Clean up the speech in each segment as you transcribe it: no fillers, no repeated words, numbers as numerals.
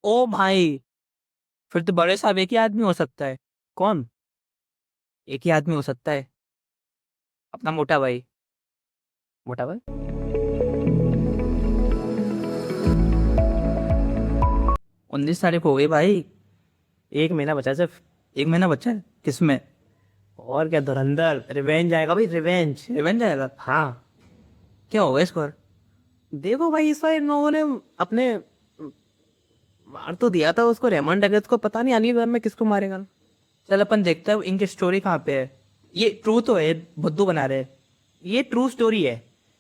ओ भाई, फिर तो बड़े साहब एक ही आदमी हो सकता है। कौन? एक ही आदमी हो सकता है, अपना मोटा भाई। मोटा भाई? 19 तारीख हो गई भाई। 1 महीना बचा है सिर्फ। 1 महीना बचा है किसमें? और क्या, धुरंधर रिवेंज आएगा भाई, रिवेंज। रिवेंज आएगा? हाँ। क्या होगा इस बार? देखो भाई, इस बार इन लोगों ने अपने मार तो दिया था उसको, रेमंड डगेट को। पता नहीं अगली बार में किसको मारेगा। चल अपन देखते हैं इनकी स्टोरी कहाँ पे है। ये ट्रू तो है, बुद्धू बना रहे हैं। ये ट्रू स्टोरी है।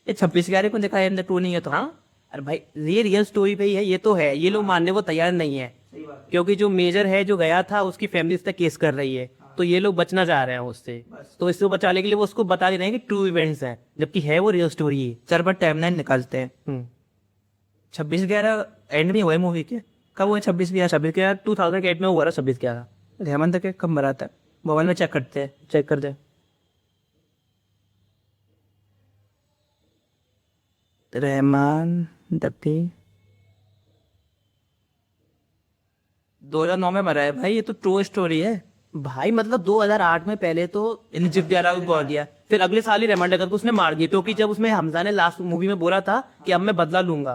ये 26/11 को दिखाया हमने, ट्रू नहीं है तो। हाँ। अरे भाई, ये रियल स्टोरी पे ही है, ये तो है। ये लोग मानने को तैयार नहीं है, क्योंकि जो मेजर है जो गया था उसकी फैमिली इस तक केस कर रही है। तो ये लोग बचना चाह रहे हैं उससे। तो इसको बचाने के लिए वो उसको बता दे रहे हैं कि ट्रू इवेंट्स हैं, जबकि है वो रियल स्टोरी है। चल पर टाइमलाइन निकालते हैं। हम्म। 26/11 एंड में हुआ है मूवी के? कब हुआ 26/11? 26 का 2008 में हुआ था, 26 क्या था। हेमंत के कब मरा था? मोबाइल में चेक करते हैं। चेक कर दे। रहमान डब्बी 2009 में मरा है भाई, ये तो ट्रू स्टोरी है। भाई मतलब 2008 में पहले तो इन जिप दिया को बोल दिया। फिर अगले साल ही रेमंड डगन को उसने मार दिया, क्योंकि जब उसमें हमजा ने लास्ट मूवी में बोला था कि अब मैं बदला लूंगा,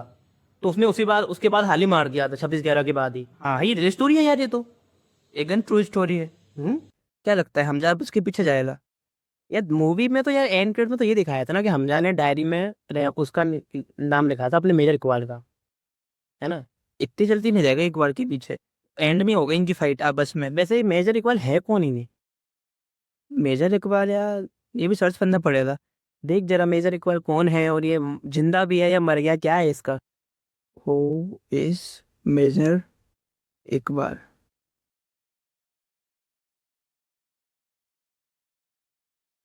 तो उसने उसी बार उसके बाद हाल ही मार दिया था, 26/11 के बाद ही। हाँ, ये रियल स्टोरी है यार, ये तो। एकदम ट्रू स्टोरी है। हम्म। क्या लगता है हमजा अब उसके पीछे जाएगा? यार मूवी में तो, यार एंड क्रेडिट में तो ये दिखाया था ना कि हमजा ने डायरी में उसका नाम लिखा था अपने मेजर इकबाल का, है ना। इतनी जल्दी नहीं जाएगा एक बार के पीछे। एंड में हो गई इनकी फाइट आपस में। वैसे मेजर इकबाल है कौन ही नहीं? मेजर इकबाल यार, ये भी सर्च करना पड़ेगा। देख जरा मेजर इकबाल कौन है, और ये जिंदा भी है या मर गया, क्या है इसका। Who is major Iqbal?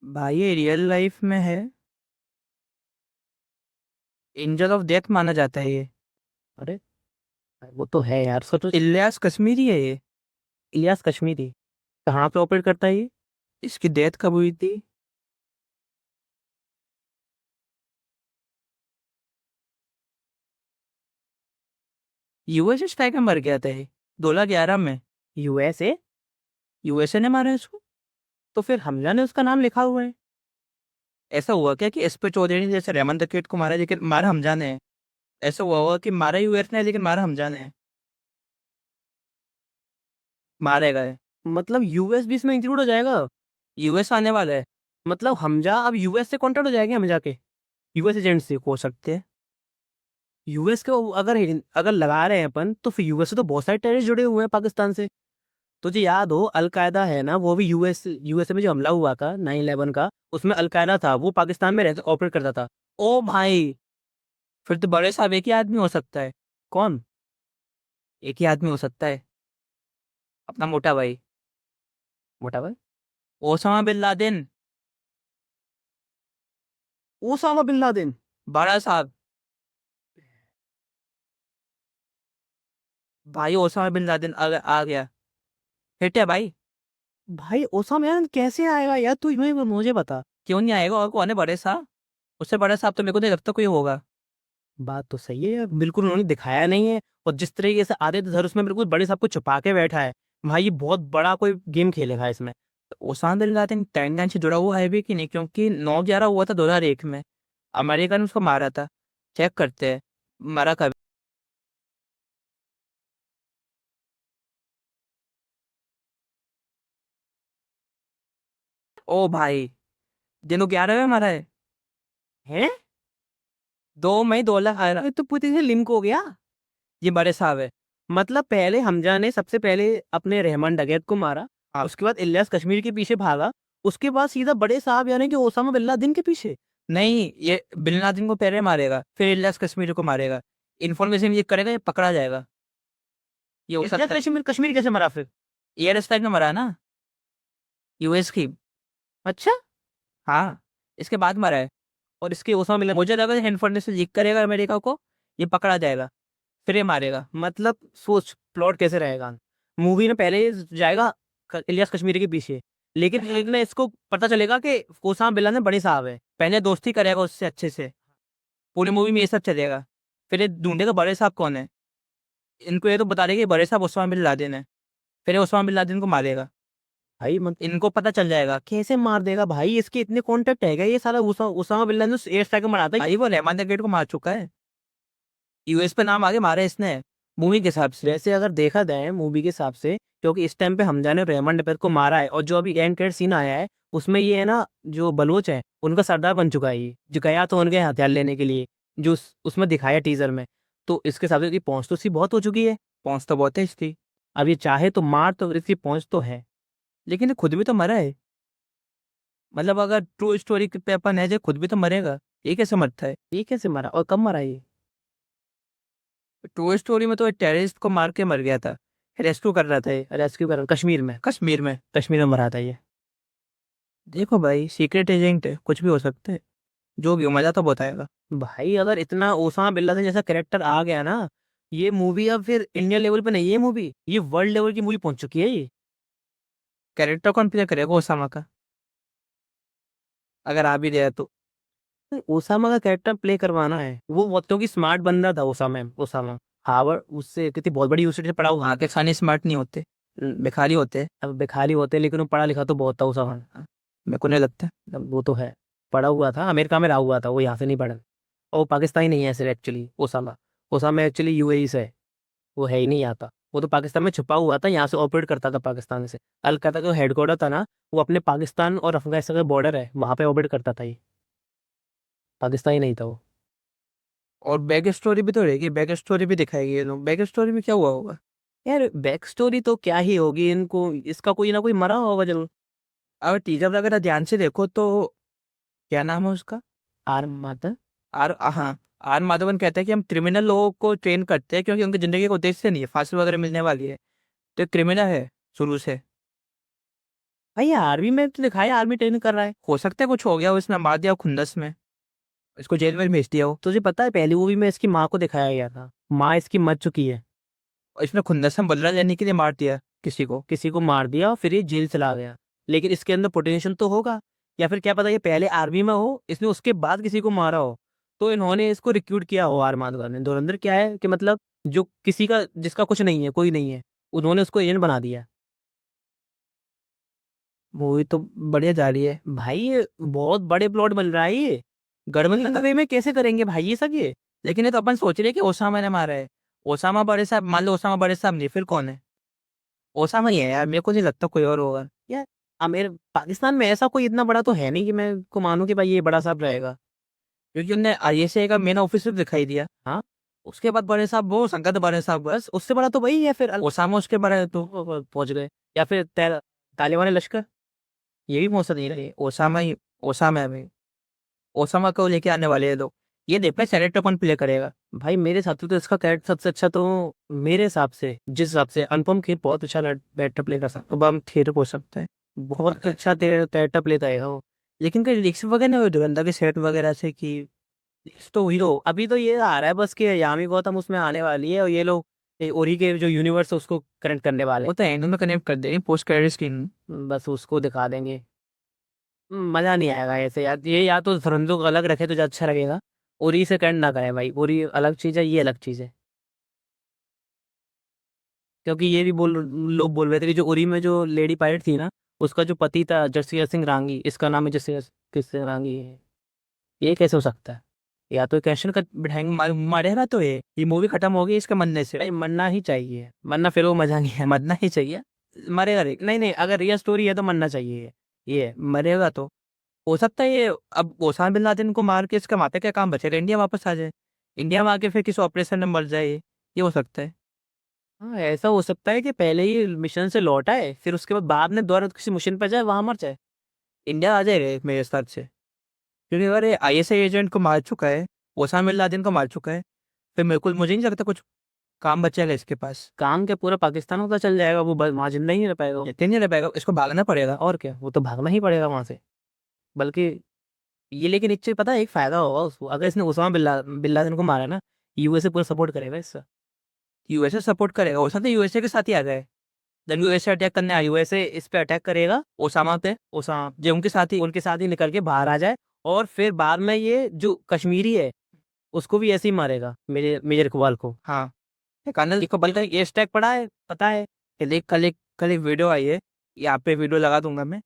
भाई ये रियल लाइफ में है, एंजल ऑफ डेथ माना जाता है ये। अरे वो तो है यार, सोचो। इलियास कश्मीरी है ये। इलियास कश्मीरी कहाँ पे ऑपरेट करता है ये? इसकी डेथ कब हुई थी? यूएसए स्ट्राइक में मर गया था ये 2011 में। यूएसए? यूएसए ने मारा है इसको। तो फिर हमजा ने उसका नाम लिखा हुआ है। ऐसा हुआ क्या कि एसपी चौधरी ने जैसे रेमन दकेट को मारा लेकिन मारा हमजा ने है? ऐसा हुआ होगा कि मारा यूएस ने लेकिन मारा हमजा ने है। मारे गए। मतलब यूएस भी इसमें इंक्लूड हो जाएगा? यूएस आने वाला है। मतलब हमजा अब यूएस से कॉन्टेक्ट हो जाएंगे हमजा के, यूएस एजेंट से। हो सकते हैं। यूएस के अगर अगर लगा रहे हैं अपन, तो फिर यूएस से तो बहुत सारे टेररिस्ट जुड़े हुए हैं पाकिस्तान से। तुझे याद हो अलकायदा है ना, वो भी यूएसए में जो हमला हुआ था 9/11 का, उसमें अलकायदा था, वो पाकिस्तान में रहकर ऑपरेट करता था। ओ भाई, फिर तो बड़े साहब एक ही आदमी हो सकता है। कौन? एक ही आदमी हो सकता है, अपना मोटा भाई। मोटा भाई? Osama bin Laden. Osama bin Laden? बड़ा साहब। भाई ओसामा बिन लादेन आ गया। हिट है भाई। भाई ओसामा यार कैसे आएगा यार, तू मुझे बता। क्यों नहीं आएगा? और कौन है बड़े साहब? उससे बड़ा साहब तो मेरे को नहीं लगता कोई होगा। बात तो सही है यार, बिल्कुल उन्होंने दिखाया नहीं है। और जिस तरीके से आदित्य धनुष में बिल्कुल बड़े साहब को छुपा के बैठा है, भाई ये बहुत बड़ा कोई गेम खेलेगा इसमें। तो ओसामा बिन लादेन टाइमलाइन से जुड़ा हुआ है भी कि नहीं, क्योंकि 9/11 हुआ था 2001 में। अमेरिका ने उसको मारा था। चेक करते हैं मरा कब। ओ भाई, दिनों 11 में मरा है। हैं? 2 मई 2011। ये तो पूरी से लिंक हो गया। ये बड़े साहब है। मतलब पहले हमजा ने सबसे पहले अपने रहमान डगैत को मारा, हाँ। उसके बाद इलियास कश्मीर के पीछे भागा, उसके बाद सीधा बड़े साहब यानी कि ओसामा बिन लादेन के पीछे। नहीं, ये बिन लादेन को पहले मारेगा फिर इलियास कश्मीरी को मारेगा। इन्फॉर्मेशन ये करेगा, ये पकड़ा जाएगा। ये हो इलियास सकता है। कश्मीर कश्मीर कैसे मरा फिर? एयर स्ट्राइक में मरा है ना, यूएस की। अच्छा। हाँ, इसके बाद मरा है। और इसके ओसामा बिन लादेन, मुझे लगा इन्फॉर्मेशन लीक करेगा अमेरिका को, ये पकड़ा जाएगा, फिर ये मारेगा। मतलब सोच प्लॉट कैसे रहेगा। मूवी में पहले ये जाएगा इलियास कश्मीरी के पीछे, लेकिन इसको पता चलेगा कि ओसामा बिन लादेन बड़े साहब है। पहले दोस्ती करेगा उससे अच्छे से, पूरी मूवी में ये सब चलेगा। फिर ये ढूंढेगा बड़े साहब कौन है। इनको ये तो बता देगा कि बड़े साहब ओसामा बिन लादेन है, फिर ये ओसामा बिन लादेन को मारेगा। भाई इनको पता चल जाएगा। कैसे मार देगा भाई, इसके इतने कॉन्टेक्ट है क्या? ये साला Usama bin Laden air strike मारता है। भाई वो रहमान द ग्रेट को मार चुका है, यूएस पे नाम आगे मारा है इसने मूवी के हिसाब से। वैसे अगर देखा जाए मूवी के हिसाब से, क्योंकि इस टाइम पे हमजा ने रहमान डबेर को मारा है, और जो अभी एंड क्रेडिट सीन आया है उसमें ये है ना, जो बलोच है उनका सरदार बन चुका है ये, जो गया तो उनके हथियार लेने के लिए, जो उसमें दिखाया टीजर में। तो इसके हिसाब से इसकी पहुंच तो इसकी बहुत हो चुकी है। पहुंच तो बहुत है इसकी, अब ये चाहे तो मार, तो इसकी पहुंच तो है। लेकिन ये खुद भी तो मरा है। मतलब अगर ट्रू स्टोरी पे अपन है, जो खुद भी तो मरेगा, ये कैसे मरता है? ये कैसे मरा और कब मरा ये? ट्रू स्टोरी में तो टेररिस्ट को मार के मर गया था, रेस्क्यू कर रहा था ये, रेस्क्यू कर कश्मीर में, कश्मीर में। कश्मीर में मरा था ये। देखो भाई, सीक्रेट एजेंट है, कुछ भी हो सकता है, जो भी हो, मजा तो बहुत आएगा। भाई अगर इतना ओसामा बिन लादेन जैसा कैरेक्टर आ गया ना, ये मूवी अब फिर इंडिया लेवल पे नहीं है मूवी, ये वर्ल्ड लेवल की मूवी पहुंच चुकी है ये। कैरेक्टर कौन प्ले करेगा ओसामा का, अगर आ भी गया तो? ओसामा का कैरेक्टर प्ले करवाना है, वो बहुत क्योंकि स्मार्ट बंदा था ओसामा हार्वर्ड उससे कितनी बहुत बड़ी यूनिवर्सिटी से पढ़ा हुआ। वहाँ के खाने स्मार्ट नहीं होते, भिखारी होते हैं। अब बेखारी होते हैं, लेकिन वो पढ़ा लिखा तो बहुत था ओसामा। मेरे को नहीं लगता। अब वो तो है, पढ़ा हुआ था, अमेरिका में रहा हुआ था, वो यहाँ से नहीं पढ़ा। और वो पाकिस्तानी नहीं है सिर्फ actually Osama, Osama actually UAE से है, वो है ही नहीं आता। वो तो पाकिस्तान में छुपा हुआ था, यहाँ से ऑपरेट करता था पाकिस्तान से। अलकायदा का हेडक्वार्टर था ना, वो अपने पाकिस्तान और अफगानिस्तान का बॉर्डर है, वहाँ पे ऑपरेट करता था ये, पाकिस्तानी नहीं था वो। और बैक स्टोरी भी तो रहेगी, बैक स्टोरी भी दिखाएगी ये लोग, बैक स्टोरी में क्या हुआ होगा? यार बैक स्टोरी तो क्या ही होगी, इनको इसका कोई ना कोई मरा होगा जरूर। अगर टीजर वगैरह ध्यान से देखो तो, क्या नाम है उसका? आर माता। आर, हाँ, आर माधवन कहता है कि हम क्रिमिनल लोगों को ट्रेन करते हैं क्योंकि उनकी जिंदगी का उद्देश्य नहीं है, फांसी वगैरह मिलने वाली है, तो क्रिमिनल है शुरू से। भाई आर्मी में तो दिखाया, आर्मी ट्रेनिंग कर रहा है। हो सकता है कुछ हो गया हो, इसने मार दिया हो खुंदस में, इसको जेल में भेज दिया हो। तुझे पता है पहली मूवी में इसकी माँ को दिखाया गया था, माँ इसकी मर चुकी है, और इसने खुंदस में बदला लेने के लिए मार दिया किसी को। किसी को मार दिया और फिर ये जेल चला गया। लेकिन इसके अंदर पोटेंशियल तो होगा, या फिर क्या पता ये पहले आर्मी में हो, इसने उसके बाद किसी को मारा हो, तो इन्होंने इसको रिक्रूट किया हो। आर माधवन ने धुरंधर क्या है कि मतलब जो किसी का जिसका कुछ नहीं है, कोई नहीं है, उन्होंने उसको एजेंट बना दिया। मूवी तो बढ़िया जा रही है। भाई ये बहुत बड़े प्लॉट बन रहा है ये, गड़बड़ वे में कैसे करेंगे भाई ये सब ये? लेकिन ये तो अपन सोच रहे हैं कि ओसामा ने मारा है। ओसामा बड़े साहब, मान लो ओसामा बड़े साहब नहीं, फिर कौन है? ओसामा ही है यार, मेरे को नहीं लगता कोई और होगा। यार मेरे पाकिस्तान में ऐसा कोई इतना बड़ा तो है नहीं कि मैं को मानूं कि भाई ये बड़ा साहब रहेगा। क्योंकि उनने आईएसआई का मेन ऑफिसर दिखाई दिया। हाँ, उसके बाद बड़े साहब वो संगत बड़े साहब, बस उससे बड़ा तो वही है फिर ओसामा उसके बड़े है तो। पहुंच गए। या फिर तालिबान लश्कर, ये भी पहुंच नहीं रहे। ओसामा ही, ओसामा है भाई। ओसामा को लेके आने वाले हैं लोग। ये देखना सेनेटर कौन प्ले करेगा। भाई मेरे हिसाब से तो इसका कैरेक्टर सबसे अच्छा, तो मेरे हिसाब से जिस हिसाब से अनुपम खेर बहुत अच्छा कैरेक्टर प्ले कर सकता अब हम थिएटर हो सकता है। है, बहुत अच्छा कैरेक्टर प्ले था वो। लेकिन कहीं रिक्स वगैरह नहीं हुए धुरंधर के सेट वगैरह से कि रिक्स तो हीरो? अभी तो ये आ रहा है बस कि यामी गौतम उसमें आने वाली है, और ये लोग ओरी के जो यूनिवर्स है उसको कनेक्ट करने वाले वो तो एंड में कनेक्ट कर देंगे पोस्ट क्रेडिट सीन। हैं, बस उसको दिखा देंगे। मजा नहीं आएगा ऐसे यार, ये या तो धुरंधर को अलग रखे तो ज्यादा अच्छा लगेगा। उरी से कनेक्ट ना करें भाई, उरी अलग चीज है, ये अलग चीज है। क्योंकि ये भी लोग बोल रहे थे कि जो उरी में जो लेडी पायलट थी ना, उसका जो पति था जसवीर सिंह रांगी, इसका नाम है जसवीर सिंह रांगी है। ये कैसे हो सकता है? या तो कैशन का बिठाएंगे। मरेगा तो ये मूवी खत्म होगी इसके मरने से। भाई मरना ही चाहिए, मरना फिर वो मजा नहीं है। मरना ही चाहिए। मरेगा रे, नहीं नहीं, अगर रियल स्टोरी है तो मरना चाहिए ये है। मरेगा तो हो सकता है ये अब ओसामा बिन लादेन को मार के इसका माता का काम बचेगा, इंडिया वापस आ जाए, इंडिया में आके फिर किसी ऑपरेशन में मर जाए, ये हो सकता है। हाँ ऐसा हो सकता है कि पहले ही मिशन से लौट आए, फिर उसके बाद में दोबारा किसी मिशन पर जाए, वहां मर जाए। इंडिया आ जाएगा मेरे हिसाब से, क्योंकि अगर ये आईएसआई एजेंट को मार चुका है, ओसामा बिन लादेन को मार चुका है, फिर मेरे को मुझे नहीं लगता कुछ काम बचेगा इसके पास। काम के पूरा पाकिस्तान होता चल जाएगा, वो वहां जिंदा ही नहीं रह पाएगा वो। इतने नहीं रह पाएगा, इसको भागना पड़ेगा। और क्या, वो तो भागना ही पड़ेगा वहां से। बल्कि ये, लेकिन एक चीज पता है, एक फायदा होगा उसको, अगर इसने उसामा बिन लादेन को मारा ना, यूएसए पूरा सपोर्ट करेगा इसका। यूएसए सपोर्ट करेगा, हो सकता है यूएसए के साथ ही आ जाए, जब यूएसए अटैक करने आए यूएसए इस पे अटैक करेगा, ओसामा पे, उसामा जो उनके साथ ही निकल के बाहर आ जाए, और फिर बाद में ये जो कश्मीरी है उसको भी ऐसे ही मारेगा, मेजर इकबाल को। हाँ कानल इसको बल्कि ये स्टैक पड़ा है, पता है? कल एक वीडियो आई है, यहाँ पे वीडियो लगा दूंगा मैं।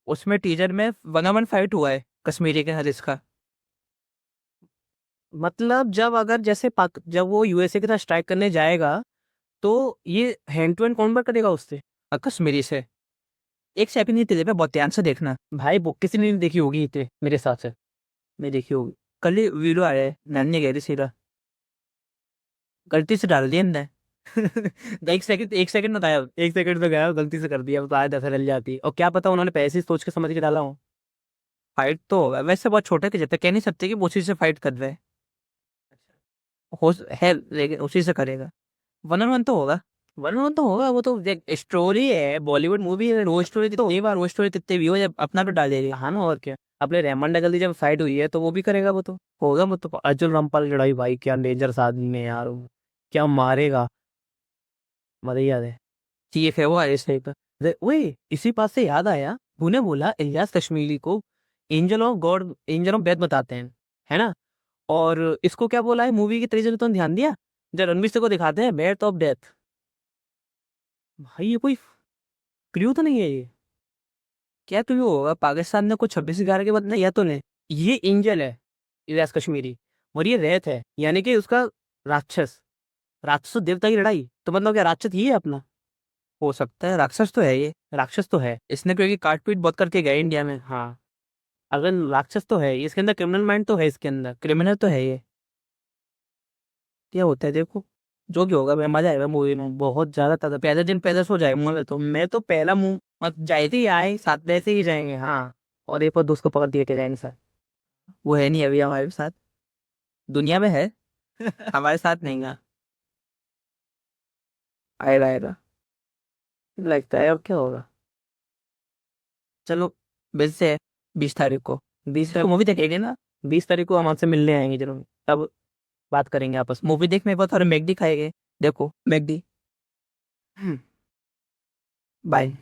उसमें टीजर में 1-on-1 फाइट हुआ है कश्मीरी के हर इसका। मतलब जब अगर जैसे जब वो यूएसए के साथ स्ट्राइक करने जाएगा, तो ये हैंड टू हैंड कॉम्बैट करेगा उससे? कश्मीरी से। एक सेकंड नहीं तेरे पे, बहुत ध्यान से देखना। भाई वो किसी ने नहीं देखी होगी इतने मेरे साथ से, नहीं देखी होगी। कल ही वीडियो आया है, नन्ही गहरी सीधा गलती से डाल दिया हमने। 1 सेकंड बताया, 1 सेकंड तो गया, गलती से कर दिया, तो आया 10 रल जाती। और क्या पता उन्होंने पैसे सोच के समझ के डाला हो। फाइट तो होगा वैसे, बहुत छोटे के जैसे कह नहीं सकते कि वो उसी से फाइट कर रहे हैं। हो है, लेकिन उसी से करेगा। 1-on-1 तो होगा। वरना तो होगा, वो तो देख स्टोरी है, बॉलीवुड मूवी है, रोज स्टोरी तो एक बार रोज स्टोरी कितने भी हो, जब अपना तो डाल देगा। हाँ ना, और क्या। अपने रेमंड डगल की जब फाइट हुई है तो वो भी करेगा, वो तो होगा वो तो। अर्जुन रामपाल की लड़ाई, भाई क्या डेंजरस आदमी है यार वो, क्या मारेगा, मजा ही याद है। चीफ है वो ऐसे का। वही इसी बात से याद आया, तूने बोला इलियास कश्मीरी को angel of God, angel of death बताते हैं, है ना? और इसको क्या बोला है मूवी के तरीके से, तो ध्यान दिया जब रणवीर सिंह को दिखाते हैं बेथ ऑफ डेथ। भाई ये कोई क्लू तो नहीं है ये? क्या तो ये होगा, पाकिस्तान ने कुछ 26/11 के बाद नहीं या तो नहीं। ये एंजल है इलियास कश्मीरी, और ये रेत है, यानी कि उसका राक्षस, राक्षस और देवता की लड़ाई, तो मतलब क्या राक्षस ही है अपना? हो सकता है, राक्षस तो है ये। राक्षस तो है। इसने क्योंकि काटपीट बहुत करके गया इंडिया में। हाँ, अगर राक्षस तो है इसके अंदर, क्रिमिनल माइंड तो है इसके अंदर। क्रिमिनल तो है ये। क्या होता है देखो, जो भी होगा मैं मजा आएगा मूवी में। बहुत ज्यादा ताजा। पहले दिन पहले सो जाए मुंह में तो। मैं तो पहला मुंह मत जाते ही आए, साथ वैसे ही जाएंगे, हाँ। और एक और दोस्त को पकड़ दिए के जाएंगे सर। वो है नहीं अभी हमारे साथ, दुनिया में है, हमारे साथ नहीं है। आएगा आएगा, लगता है। अब क्या होगा? चलो, मिलते हैं 20 तारीख को। 20 तो मूवी देखेंगे ना। 20 तारीख को हम आपसे मिलने आएंगे जरूर, तब बात करेंगे आपस में। मूवी देख, मेरे को थोड़ा मैगडी खाएंगे। देखो मैगडी। हम्म। बाय।